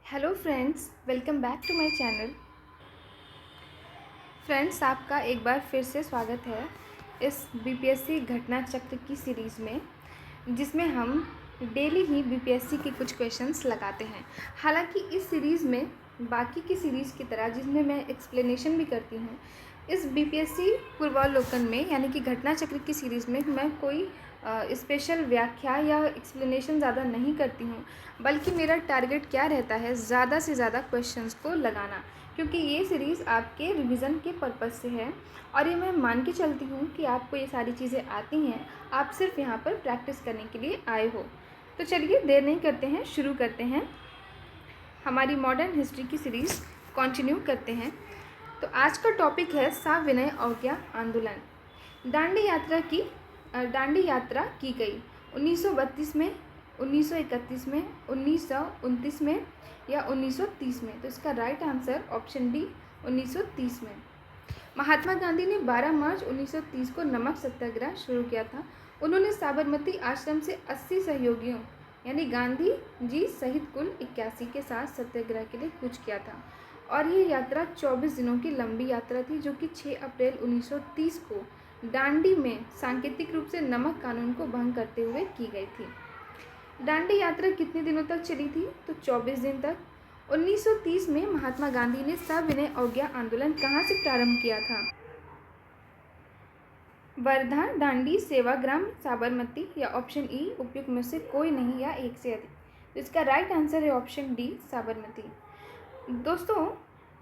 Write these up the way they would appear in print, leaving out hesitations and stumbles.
Hello friends, welcome back to my channel. Friends, आपका एक बार फिर से स्वागत है इस बीपीएससी घटना चक्र की सीरीज़ में, जिसमें हम डेली ही बीपीएससी के कुछ क्वेश्चंस लगाते हैं। हालांकि इस सीरीज़ में बाकी की सीरीज़ की तरह जिसमें मैं एक्सप्लेनेशन भी करती हूँ, इस बीपीएससी पूर्वावलोकन में यानी कि घटना चक्र की सीरीज़ में मैं कोई स्पेशल व्याख्या या एक्सप्लेनेशन ज़्यादा नहीं करती हूँ, बल्कि मेरा टारगेट क्या रहता है, ज़्यादा से ज़्यादा क्वेश्चंस को लगाना, क्योंकि ये सीरीज़ आपके रिवीजन के पर्पज़ से है और ये मैं मान के चलती हूँ कि आपको ये सारी चीज़ें आती हैं, आप सिर्फ यहाँ पर प्रैक्टिस करने के लिए आए हो। तो चलिए देर नहीं करते हैं, शुरू करते हैं हमारी मॉडर्न हिस्ट्री की सीरीज़ कंटिन्यू करते हैं। तो आज का टॉपिक है सविनय अवज्ञा आंदोलन। दांडी यात्रा की गई 1932 में, 1931 में, 1929 में या 1930 में। तो इसका राइट आंसर ऑप्शन डी 1930 में। महात्मा गांधी ने 12 मार्च 1930 को नमक सत्याग्रह शुरू किया था। उन्होंने साबरमती आश्रम से 80 सहयोगियों यानी गांधी जी सहित कुल 81 के साथ सत्याग्रह के लिए कूच किया था और ये यात्रा 24 दिनों की लंबी यात्रा थी, जो कि 6 अप्रैल 1930 को दांडी में सांकेतिक रूप से नमक कानून को भंग करते हुए की गई थी। दांडी यात्रा कितने दिनों तक चली थी? तो 24 दिन तक। 1930 में महात्मा गांधी ने सविनय अवज्ञा आंदोलन कहाँ से प्रारंभ किया था? वर्धा, दांडी, सेवाग्राम, साबरमती या ऑप्शन ई उपयुक्त में से कोई नहीं या एक से अधिक। तो इसका राइट आंसर है ऑप्शन डी साबरमती। दोस्तों,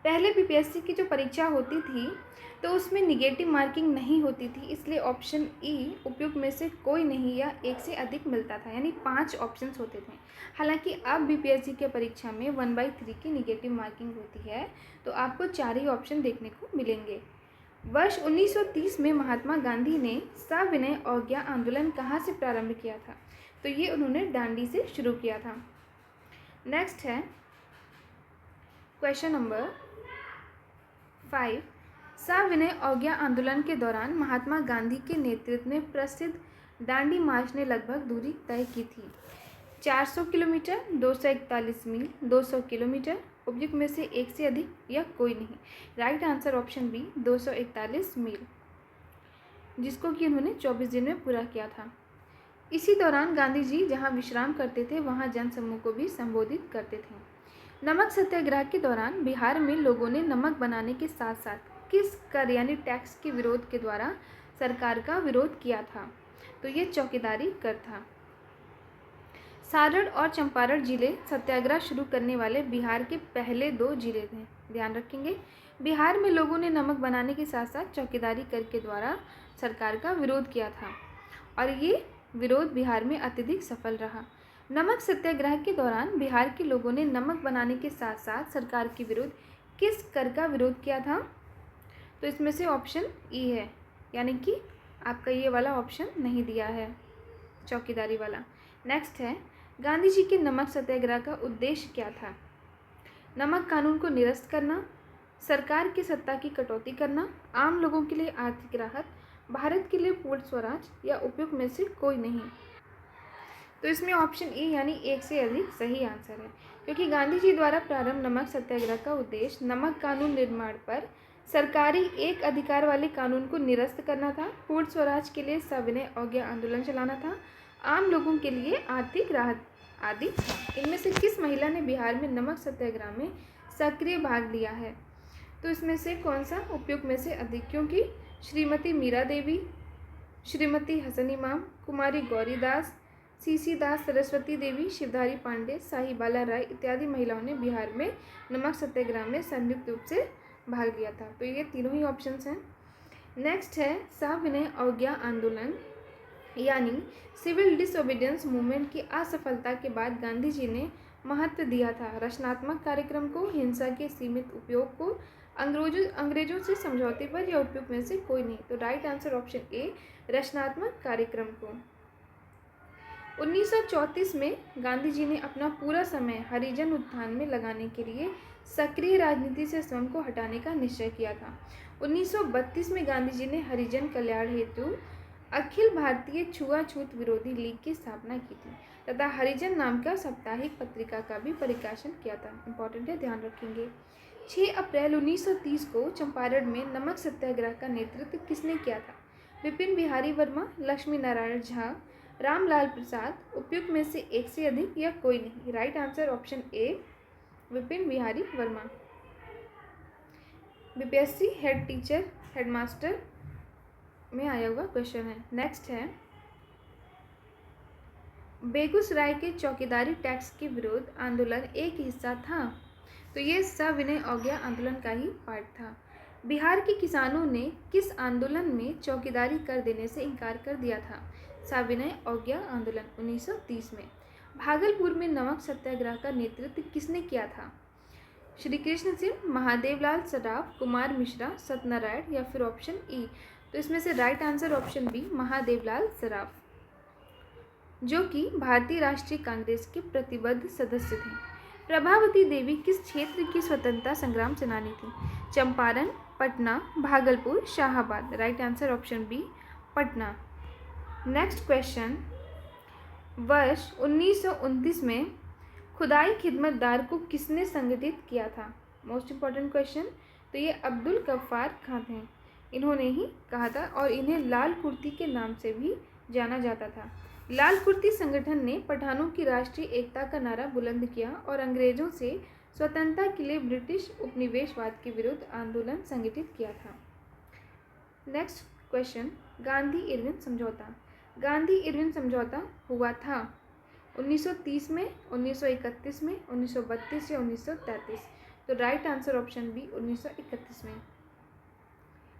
पहले बीपीएससी की जो परीक्षा होती थी तो उसमें निगेटिव मार्किंग नहीं होती थी, इसलिए ऑप्शन ई उपयुक्त में से कोई नहीं या एक से अधिक मिलता था, यानी 5 ऑप्शंस होते थे। हालांकि अब बीपीएससी के परीक्षा में 1/3 की निगेटिव मार्किंग होती है, तो आपको 4 ही ऑप्शन देखने को मिलेंगे। वर्ष 1930 में महात्मा गांधी ने सविनय अवज्ञा आंदोलन कहाँ से प्रारंभ किया था? तो ये उन्होंने दांडी से शुरू किया था। नेक्स्ट है क्वेश्चन नंबर 5। सविनय अवज्ञा आंदोलन के दौरान महात्मा गांधी के नेतृत्व में प्रसिद्ध दांडी मार्च ने लगभग दूरी तय की थी। 400 किलोमीटर, 241 मील, 200 किलोमीटर, उपयुक्त में से एक से अधिक या कोई नहीं। राइट आंसर ऑप्शन बी 241 मील, जिसको कि उन्होंने 24 दिन में पूरा किया था। इसी दौरान गांधी जी जहाँ विश्राम करते थे वहाँ जनसमूह को भी संबोधित करते थे। नमक सत्याग्रह के दौरान बिहार में लोगों ने नमक बनाने के साथ साथ किस कर यानी टैक्स के विरोध के द्वारा सरकार का विरोध किया था? तो ये चौकीदारी कर था। सारण और चंपारण जिले सत्याग्रह शुरू करने वाले बिहार के पहले 2 जिले थे। ध्यान रखेंगे, बिहार में लोगों ने नमक बनाने के साथ साथ चौकीदारी कर के द्वारा सरकार का विरोध किया था और ये विरोध बिहार में अत्यधिक सफल रहा। नमक सत्याग्रह के दौरान बिहार के लोगों ने नमक बनाने के साथ साथ सरकार के विरुद्ध किस कर का विरोध किया था? तो इसमें से ऑप्शन ई है, यानी कि आपका ये वाला ऑप्शन नहीं दिया है, चौकीदारी वाला। नेक्स्ट है, गांधी जी के नमक सत्याग्रह का उद्देश्य क्या था? नमक कानून को निरस्त करना, सरकार की सत्ता की कटौती करना, आम लोगों के लिए आर्थिक राहत, भारत के लिए पूर्ण स्वराज या उपयुक्त में से कोई नहीं। तो इसमें ऑप्शन ई यानी एक से अधिक सही आंसर है, क्योंकि गांधी जी द्वारा प्रारंभ नमक सत्याग्रह का उद्देश्य नमक कानून निर्माण पर सरकारी एक अधिकार वाले कानून को निरस्त करना था, पूर्ण स्वराज के लिए सविनय अवज्ञा आंदोलन चलाना था, आम लोगों के लिए आर्थिक राहत आदि था। इनमें से किस महिला ने बिहार में नमक सत्याग्रह में सक्रिय भाग लिया है? तो इसमें से कौन सा उपयुक्त में से अधिक? क्योंकि श्रीमती मीरा देवी, श्रीमती हसन इमाम, कुमारी गौरीदास, सीसी दास, सरस्वती देवी, शिवधारी पांडे, साहिबाला राय इत्यादि महिलाओं ने बिहार में नमक सत्याग्रह में संयुक्त रूप से भाग लिया था। तो ये तीनों ही ऑप्शंस हैं। नेक्स्ट है, सविनय अवज्ञा आंदोलन यानी सिविल डिसओबीडियंस मूवमेंट की असफलता के बाद गांधी जी ने महत्व दिया था रचनात्मक कार्यक्रम को, हिंसा के सीमित उपयोग को, अंग्रेजों से समझौते पर या उपयुक्त में से कोई नहीं। तो राइट आंसर ऑप्शन ए रचनात्मक कार्यक्रम को। 1934 में गांधी जी ने अपना पूरा समय हरिजन उत्थान में लगाने के लिए सक्रिय राजनीति से स्वयं को हटाने का निश्चय किया था। 1932 में गांधी जी ने हरिजन कल्याण हेतु अखिल भारतीय छुआछूत विरोधी लीग की स्थापना की थी। तथा हरिजन नाम का साप्ताहिक पत्रिका का भी प्रकाशन किया था। इंपॉर्टेंट है, ध्यान रखेंगे। 6 अप्रैल 1930 को चंपारण में नमक सत्याग्रह का नेतृत्व किसने किया था? विपिन बिहारी वर्मा, लक्ष्मी नारायण झा, रामलाल प्रसाद, उपयुक्त में से एक से अधिक या कोई नहीं? Right answer option A, Vipin Bihari Verma. BPSC head teacher, headmaster में आया हुआ क्वेश्चन है। नेक्स्ट है, बेगूसराय के चौकीदारी टैक्स के विरोध आंदोलन एक हिस्सा था, तो ये सविनय अवज्ञा आंदोलन का ही पार्ट था। बिहार के किसानों ने किस आंदोलन में चौकीदारी कर देने से इनकार कर दिया था? सविनय अवज्ञा आंदोलन 1930 में। भागलपुर में नमक सत्याग्रह का नेतृत्व किसने किया था? श्री कृष्ण सिंह, महादेवलाल सराफ, कुमार मिश्रा, सत्यनारायण या फिर ऑप्शन ई? तो इसमें से right answer option B, Mahadevlal Saraf, जो कि भारतीय राष्ट्रीय कांग्रेस के प्रतिबद्ध सदस्य थे। प्रभावती देवी किस क्षेत्र की स्वतंत्रता संग्राम सेनानी थी? Champaran, Patna, Bhagalpur, Shahabad. Right answer option B, Patna. Next question, वर्ष 1929 में खुदाई खिदमतदार को किसने संगठित किया था? Most important question. तो ये अब्दुल गफ्फार खान हैं, इन्होंने ही कहा था और इन्हें लाल कुर्ती के नाम से भी जाना जाता था। लाल कुर्ती संगठन ने पठानों की राष्ट्रीय एकता का नारा बुलंद किया और अंग्रेजों से स्वतंत्रता के लिए ब्रिटिश उपनिवेशवाद के विरुद्ध आंदोलन संगठित किया था। नेक्स्ट क्वेश्चन, गांधी इरविन समझौता। गांधी इरविन समझौता हुआ था 1930 में, 1931 में, 1932 या 1933? तो राइट आंसर ऑप्शन बी, 1931 में।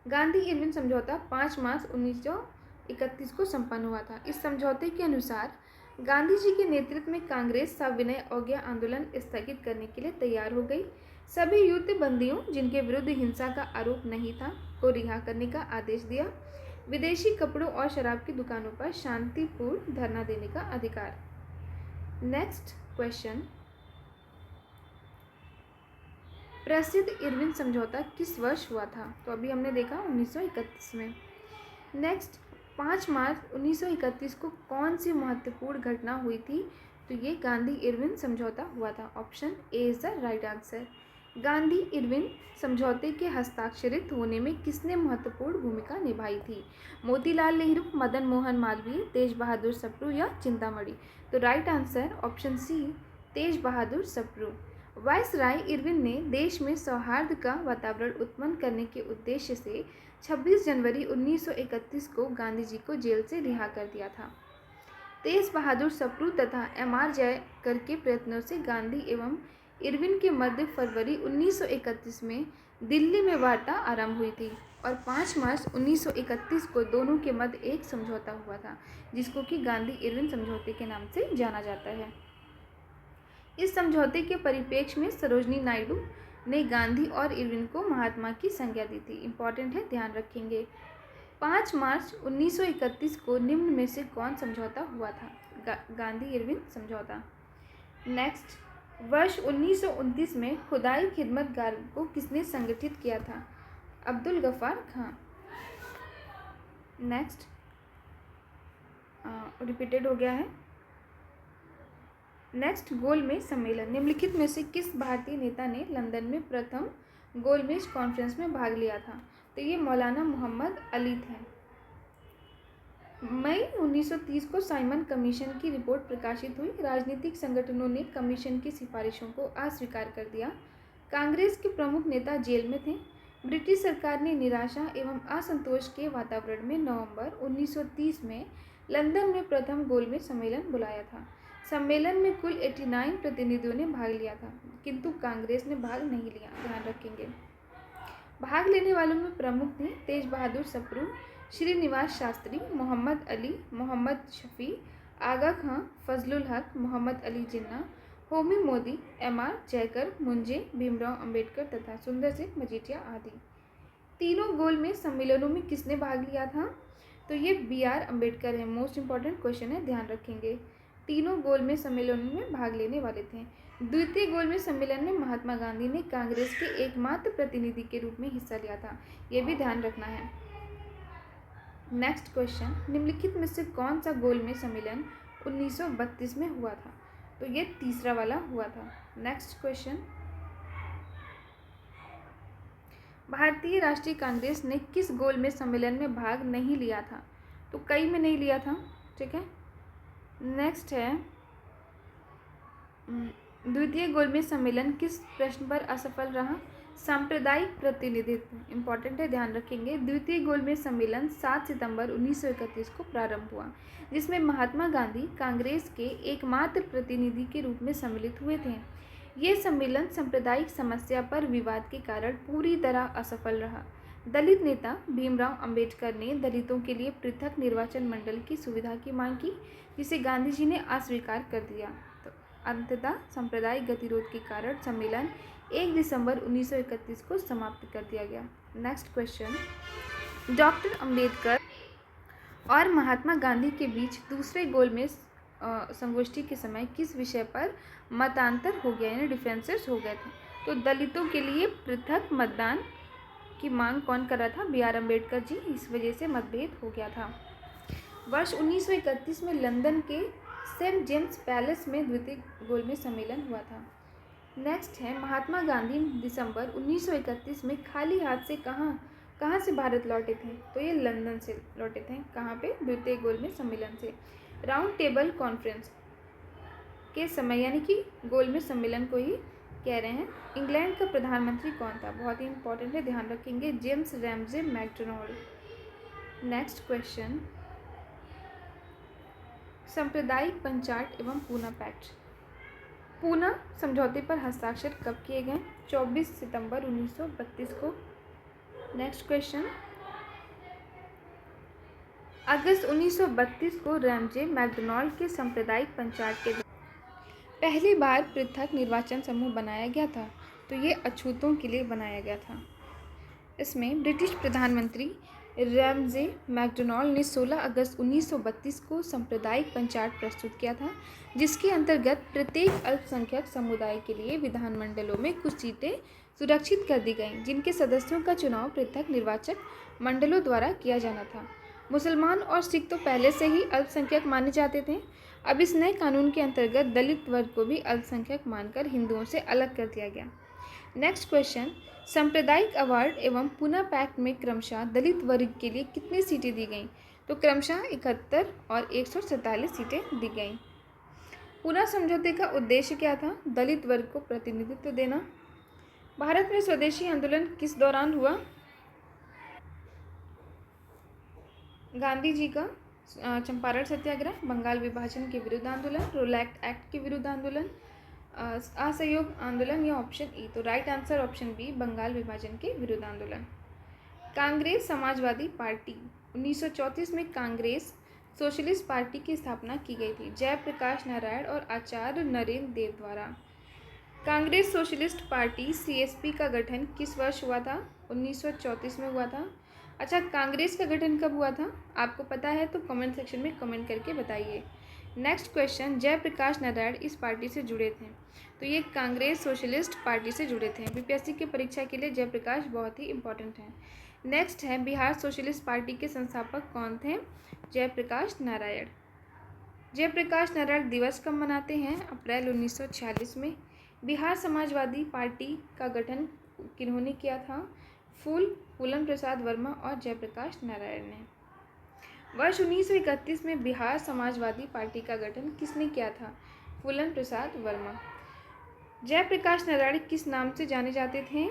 गांधी इरविन समझौता 5 मार्च 1931 को संपन्न हुआ था। इस समझौते के अनुसार गांधी जी के नेतृत्व में कांग्रेस सविनय अवज्ञा आंदोलन स्थगित करने के लिए तैयार हो गई। सभी युद्ध बंदियों जिनके विरुद्ध हिंसा का आरोप नहीं था को रिहा करने का आदेश दिया। विदेशी कपड़ों और शराब की दुकानों पर शांतिपूर्ण धरना देने का अधिकार। नेक्स्ट क्वेश्चन, प्रसिद्ध इरविन समझौता किस वर्ष हुआ था? तो अभी हमने देखा 1931 में। नेक्स्ट, 5 मार्च 1931 को कौन सी महत्वपूर्ण घटना हुई थी? तो ये गांधी इरविन समझौता हुआ था। Option A is the right answer. Gandhi Irwin समझौते के हस्ताक्षरित होने में किसने महत्वपूर्ण भूमिका निभाई थी? मोतीलाल नेहरू, मदन मोहन मालवीय, तेज बहादुर सप्रू या चिंतामणि? तो राइट आंसर ऑप्शन सी, तेज बहादुर सप्रू। वायसराय इरविन ने देश में सौहार्द का वातावरण उत्पन्न करने के उद्देश्य से 26 जनवरी 1931 को गांधी जी को जेल से रिहा कर दिया था। तेज बहादुर सप्रू तथा एम.आर. जयकर के प्रयत्नों से गांधी एवं इरविन के मध्य फरवरी 1931 में दिल्ली में वार्ता आरंभ हुई थी और 5 मार्च 1931 को दोनों के मध्य एक समझौता हुआ था, जिसको कि गांधी इरविन समझौते के नाम से जाना जाता है। इस समझौते के परिप्रेक्ष्य में सरोजनी नायडू ने गांधी और इरविन को महात्मा की संज्ञा दी थी। इंपॉर्टेंट है, ध्यान रखेंगे। 5 मार्च 1931 को निम्न में से कौन समझौता हुआ था? गांधी इरविन समझौता। नेक्स्ट, वर्ष 1929 में खुदाई खिदमतगार को किसने संगठित किया था? अब्दुल गफ्फार खान। नेक्स्ट, रिपीटेड हो गया है। नेक्स्ट, गोलमेज सम्मेलन। निम्नलिखित में से किस भारतीय नेता ने लंदन में प्रथम गोलमेज कॉन्फ्रेंस में भाग लिया था? तो ये मौलाना मोहम्मद अली थे। मई 1930 को साइमन कमीशन की रिपोर्ट प्रकाशित हुई। राजनीतिक संगठनों ने कमीशन की सिफारिशों को अस्वीकार कर दिया। कांग्रेस के प्रमुख नेता जेल में थे। ब्रिटिश सरकार ने निराशा एवं असंतोष के वातावरण में नवंबर 1930 में लंदन में प्रथम गोलमेज सम्मेलन बुलाया था। सम्मेलन में कुल 89 प्रतिनिधियों ने भाग लिया था, किंतु कांग्रेस ने भाग नहीं लिया। ध्यान रखेंगे। भाग लेने वालों में प्रमुख थे तेज बहादुर सप्रू, श्रीनिवास शास्त्री, मोहम्मद अली, मोहम्मद शफी, आगा खां, फजलुल हक, मोहम्मद अली जिन्ना, होमी मोदी, एम.आर. जयकर, मुंजे, भीमराव अंबेडकर तथा सुंदर सिंह मजीठिया आदि। तीनों गोलमेज सम्मेलनों में किसने भाग लिया था? तो ये बी.आर. अंबेडकर है। मोस्ट इंपॉर्टेंट क्वेश्चन है, ध्यान रखेंगे। तीनों गोलमेज सम्मेलनों में भाग लेने वाले थे। द्वितीय गोलमेज सम्मेलन में महात्मा गांधी ने कांग्रेस के एकमात्र प्रतिनिधि के रूप में हिस्सा लिया था, ये भी ध्यान रखना है। नेक्स्ट क्वेश्चन, निम्नलिखित में से कौन सा गोलमेज सम्मेलन 1932 में हुआ था। तो ये तीसरा वाला हुआ था। नेक्स्ट क्वेश्चन, भारतीय राष्ट्रीय कांग्रेस ने किस गोलमेज सम्मेलन में भाग नहीं लिया था? तो कई में नहीं लिया था, ठीक है। नेक्स्ट है, द्वितीय गोलमेज सम्मेलन किस प्रश्न पर असफल रहा? सांप्रदायिक प्रतिनिधित्व, इंपॉर्टेंट है, ध्यान रखेंगे। द्वितीय गोलमेज सम्मेलन 7 सितंबर 1931 को प्रारंभ हुआ, जिसमें महात्मा गांधी कांग्रेस के एकमात्र प्रतिनिधि के रूप में सम्मिलित हुए थे। ये सम्मेलन सांप्रदायिक समस्या पर विवाद के कारण पूरी तरह असफल रहा। दलित नेता भीमराव अंबेडकर ने दलितों के लिए पृथक निर्वाचन मंडल की सुविधा की मांग की, जिसे गांधी जी ने अस्वीकार कर दिया। तो अंततः सांप्रदायिक गतिरोध के कारण सम्मेलन 1 दिसंबर 1931 को समाप्त कर दिया गया। नेक्स्ट क्वेश्चन, डॉक्टर अंबेडकर और महात्मा गांधी के बीच दूसरे गोलमेज संगोष्ठी के समय किस विषय पर मतांतर हो गया, यानी डिफरेंसेस हो गए थे? तो दलितों के लिए पृथक मतदान की मांग कौन कर रहा था? बी.आर. अम्बेडकर जी। इस वजह से मतभेद हो गया था। वर्ष 1931 में लंदन के सेंट जेम्स पैलेस में द्वितीय गोलमेज सम्मेलन हुआ था। नेक्स्ट है, महात्मा गांधी दिसंबर 1931 में खाली हाथ से कहाँ से भारत लौटे थे? तो ये लंदन से लौटे थे। कहाँ पे? द्वितीय गोलमेज सम्मेलन से। राउंड टेबल कॉन्फ्रेंस के समय, यानी कि गोलमेज सम्मेलन को ही कह रहे हैं। इंग्लैंड का प्रधानमंत्री कौन था? बहुत ही इंपॉर्टेंट है, ध्यान रखेंगे, James Ramsay MacDonald. Next question, सांप्रदायिक पंचाट एवं पूना पैक्ट, पूना समझौते पर हस्ताक्षर कब किए गए? 24 सितंबर 1932 को। नेक्स्ट क्वेश्चन, अगस्त 1932 को रैमजे मैकडोनाल्ड के सांप्रदायिक पंचायत के पहली बार पृथक निर्वाचन समूह बनाया गया था। तो ये अछूतों के लिए बनाया गया था। इसमें ब्रिटिश प्रधानमंत्री रैमजे मैकडोनाल्ड ने 16 अगस्त 1932 को सांप्रदायिक पंचायत प्रस्तुत किया था, जिसके अंतर्गत प्रत्येक अल्पसंख्यक समुदाय के लिए विधानमंडलों में कुछ सीटें सुरक्षित कर दी गईं, जिनके सदस्यों का चुनाव पृथक निर्वाचक मंडलों द्वारा किया जाना था। मुसलमान और सिख तो पहले से ही अल्पसंख्यक माने जाते थे। अब इस नए कानून के अंतर्गत दलित वर्ग को भी अल्पसंख्यक मानकर हिंदुओं से अलग कर दिया गया। नेक्स्ट क्वेश्चन, सांप्रदायिक अवार्ड एवं पुनः पैक्ट में क्रमशः दलित वर्ग के लिए कितनी सीटें दी गईं? तो क्रमशः 71 और 147 सीटें दी गईं। पुनः समझौते का उद्देश्य क्या था? दलित वर्ग को प्रतिनिधित्व देना। भारत में स्वदेशी आंदोलन किस दौरान हुआ? गांधी जी का चंपारण सत्याग्रह, बंगाल विभाजन के विरुद्ध आंदोलन, रोलैक्ट एक्ट के विरुद्ध आंदोलन, असहयोग आंदोलन, या ऑप्शन ई। तो right answer option B, Bengal विभाजन के विरुद्ध आंदोलन। कांग्रेस समाजवादी पार्टी 1934 में कांग्रेस सोशलिस्ट पार्टी की स्थापना की गई थी, जयप्रकाश नारायण और आचार्य नरेंद्र देव द्वारा। कांग्रेस सोशलिस्ट पार्टी CSP का गठन किस वर्ष हुआ था? 1934 में हुआ था। अच्छा, कांग्रेस का गठन कब हुआ था? आपको पता है तो कमेंट सेक्शन में कमेंट करके बताइए। नेक्स्ट क्वेश्चन, जयप्रकाश नारायण इस पार्टी से जुड़े थे। तो ये कांग्रेस सोशलिस्ट पार्टी से जुड़े थे। BPSC की परीक्षा के लिए जयप्रकाश बहुत ही इंपॉर्टेंट है। नेक्स्ट है, बिहार सोशलिस्ट पार्टी के संस्थापक कौन थे? जयप्रकाश नारायण। जयप्रकाश नारायण दिवस कब मनाते हैं? अप्रैल 1946 में। बिहार समाजवादी पार्टी का गठन किन्होंने किया था? फूलन प्रसाद वर्मा और जयप्रकाश नारायण ने। वर्ष 1931 में बिहार समाजवादी पार्टी का गठन किसने किया था? फूलन प्रसाद वर्मा। जयप्रकाश नारायण किस नाम से जाने जाते थे?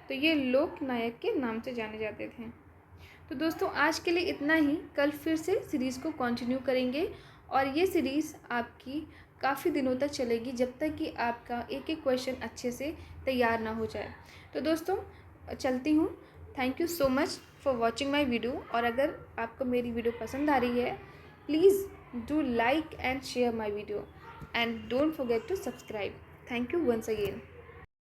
तो ये लोक नायक के नाम से जाने जाते थे। तो दोस्तों, आज के लिए इतना ही। कल फिर से सीरीज़ को कंटिन्यू करेंगे और ये सीरीज़ आपकी काफ़ी दिनों तक चलेगी, जब तक कि आपका एक एक क्वेश्चन अच्छे से तैयार ना हो जाए। तो दोस्तों, चलती हूँ। Thank you so much for watching my video. और अगर आपको मेरी वीडियो पसंद आ रही है, please do like and share my video and don't forget to subscribe. Thank you once again.